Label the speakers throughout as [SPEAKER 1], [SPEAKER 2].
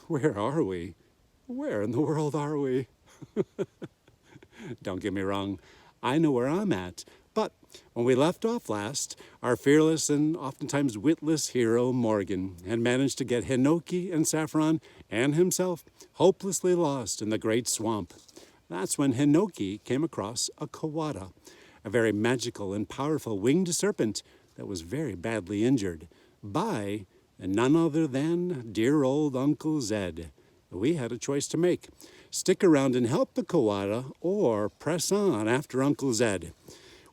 [SPEAKER 1] Where are we? Where in the world are we? Don't get me wrong, I know where I'm at. But when we left off last, our fearless and oftentimes witless hero, Morgan, had managed to get Hinoki and Saffron and himself hopelessly lost in the great swamp. That's when Hinoki came across a Kawada, a very magical and powerful winged serpent that was very badly injured by none other than dear old Uncle Zed. We had a choice to make. Stick around and help the Kawada or press on after Uncle Zed.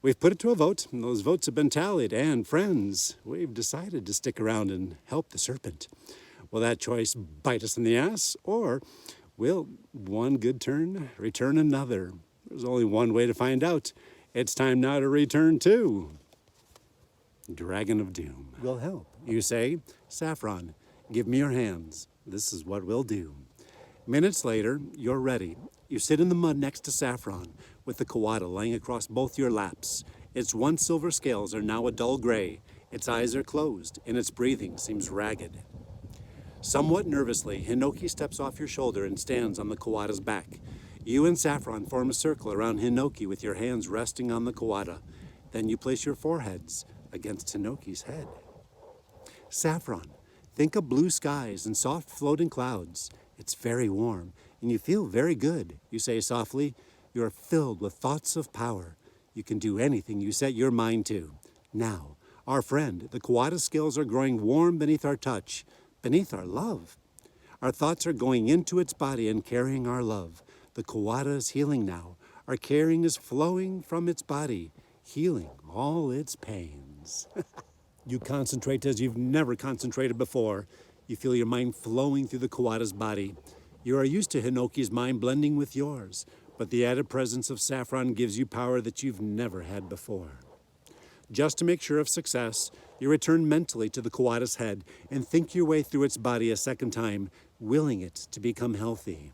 [SPEAKER 1] We've put it to a vote, and those votes have been tallied, and friends, we've decided to stick around and help the serpent. Will that choice bite us in the ass, or will one good turn return another? There's only one way to find out. It's time now to return to Dragon of Doom. Will help. You say, Saffron, give me your hands. This is what we'll do. Minutes later, you're ready. You sit in the mud next to Saffron, with the Kawada laying across both your laps. Its once silver scales are now a dull gray. Its eyes are closed, and its breathing seems ragged. Somewhat nervously, Hinoki steps off your shoulder and stands on the Kawada's back. You and Saffron form a circle around Hinoki with your hands resting on the Kawada. Then you place your foreheads against Hinoki's head. Saffron, think of blue skies and soft floating clouds. It's very warm, and you feel very good. You say softly, you are filled with thoughts of power. You can do anything you set your mind to. Now, our friend, the Kawada's scales are growing warm beneath our touch, beneath our love. Our thoughts are going into its body and carrying our love. The Kawada is healing now. Our caring is flowing from its body, healing all its pains. You concentrate as you've never concentrated before. You feel your mind flowing through the Kawada's body. You are used to Hinoki's mind blending with yours, but the added presence of Saffron gives you power that you've never had before. Just to make sure of success, you return mentally to the Kawada's head and think your way through its body a second time, willing it to become healthy.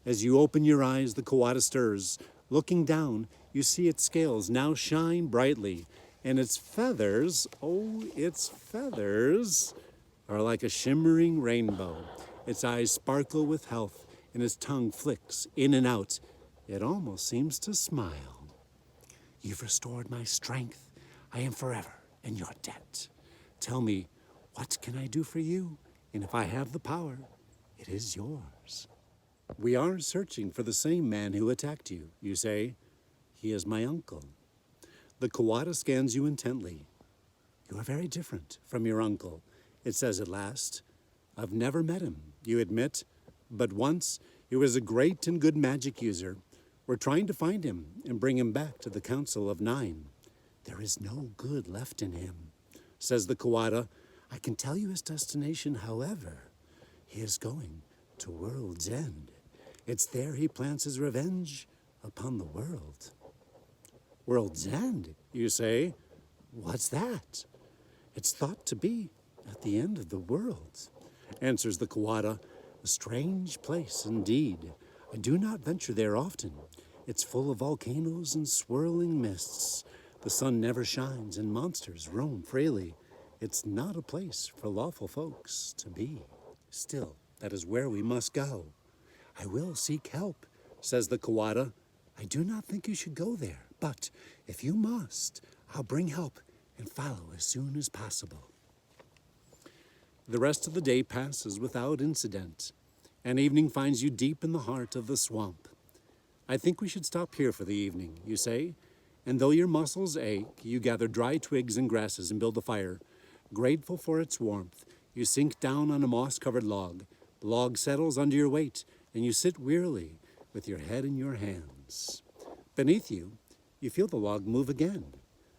[SPEAKER 1] As you open your eyes, the Kawada stirs. Looking down, you see its scales now shine brightly, and its feathers, its feathers are like a shimmering rainbow. Its eyes sparkle with health, and its tongue flicks in and out. It almost seems to smile. You've restored my strength. I am forever in your debt. Tell me, what can I do for you? And if I have the power, it is yours. We are searching for the same man who attacked you. You say, he is my uncle. The Kawada scans you intently. You are very different from your uncle. It says at last, I've never met him, you admit, but once he was a great and good magic user. We're trying to find him and bring him back to the Council of Nine. There is no good left in him, says the Kawada. I can tell you his destination, however. He is going to World's End. It's there he plans his revenge upon the world. World's End, you say? What's that? It's thought to be at the end of the world, answers the Kawada. A strange place indeed. I do not venture there often. It's full of volcanoes and swirling mists. The sun never shines and monsters roam freely. It's not a place for lawful folks to be. Still, that is where we must go. I will seek help, says the Kawada. I do not think you should go there, but if you must, I'll bring help and follow as soon as possible. The rest of the day passes without incident, and evening finds you deep in the heart of the swamp. I think we should stop here for the evening, you say, and though your muscles ache, you gather dry twigs and grasses and build a fire. Grateful for its warmth, you sink down on a moss-covered log. The log settles under your weight, and you sit wearily with your head in your hands. Beneath you, you feel the log move again.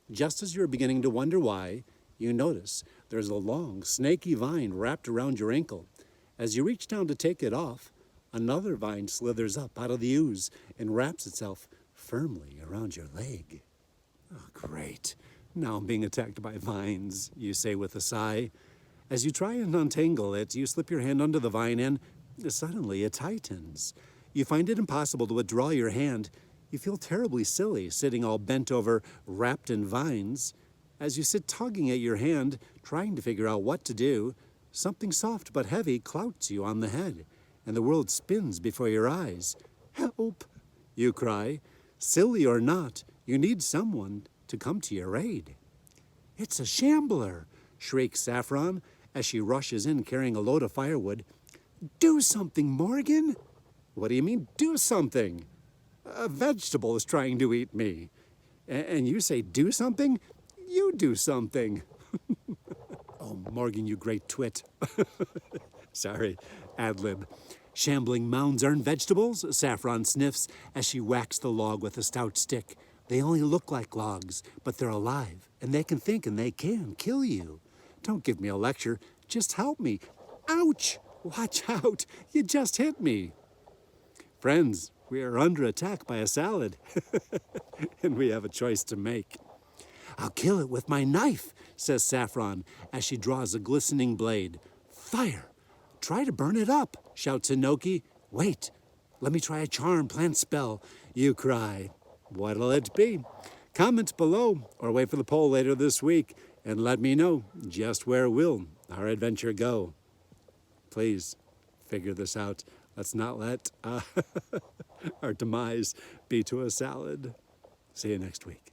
[SPEAKER 1] Just as you're beginning to wonder why, you notice there's a long, snaky vine wrapped around your ankle. As you reach down to take it off, another vine slithers up out of the ooze and wraps itself firmly around your leg. Oh, great. Now I'm being attacked by vines, you say with a sigh. As you try and untangle it, you slip your hand under the vine and suddenly it tightens. You find it impossible to withdraw your hand. You feel terribly silly, sitting all bent over, wrapped in vines. As you sit tugging at your hand, trying to figure out what to do, something soft but heavy clouts you on the head. and the world spins before your eyes. Help, you cry. Silly or not, you need someone to come to your aid. It's a shambler, shrieks Saffron as she rushes in carrying a load of firewood. Do something, Morgan. What do you mean, do something? A vegetable is trying to eat me. And you say, do something? You do something. Oh, Morgan, you great twit. Sorry, ad-lib. Shambling mounds aren't vegetables, Saffron sniffs as she whacks the log with a stout stick. They only look like logs, but they're alive, and they can think and they can kill you. Don't give me a lecture, just help me. Ouch! Watch out, you just hit me. Friends, we are under attack by a salad, and we have a choice to make. I'll kill it with my knife, says Saffron as she draws a glistening blade. Fire! Try to burn it up, shouts Enoki. Wait, let me try a charm, plant spell, you cry. What'll it be? Comment below or wait for the poll later this week and let me know just where will our adventure go. Please figure this out. Let's not let our demise be to a salad. See you next week.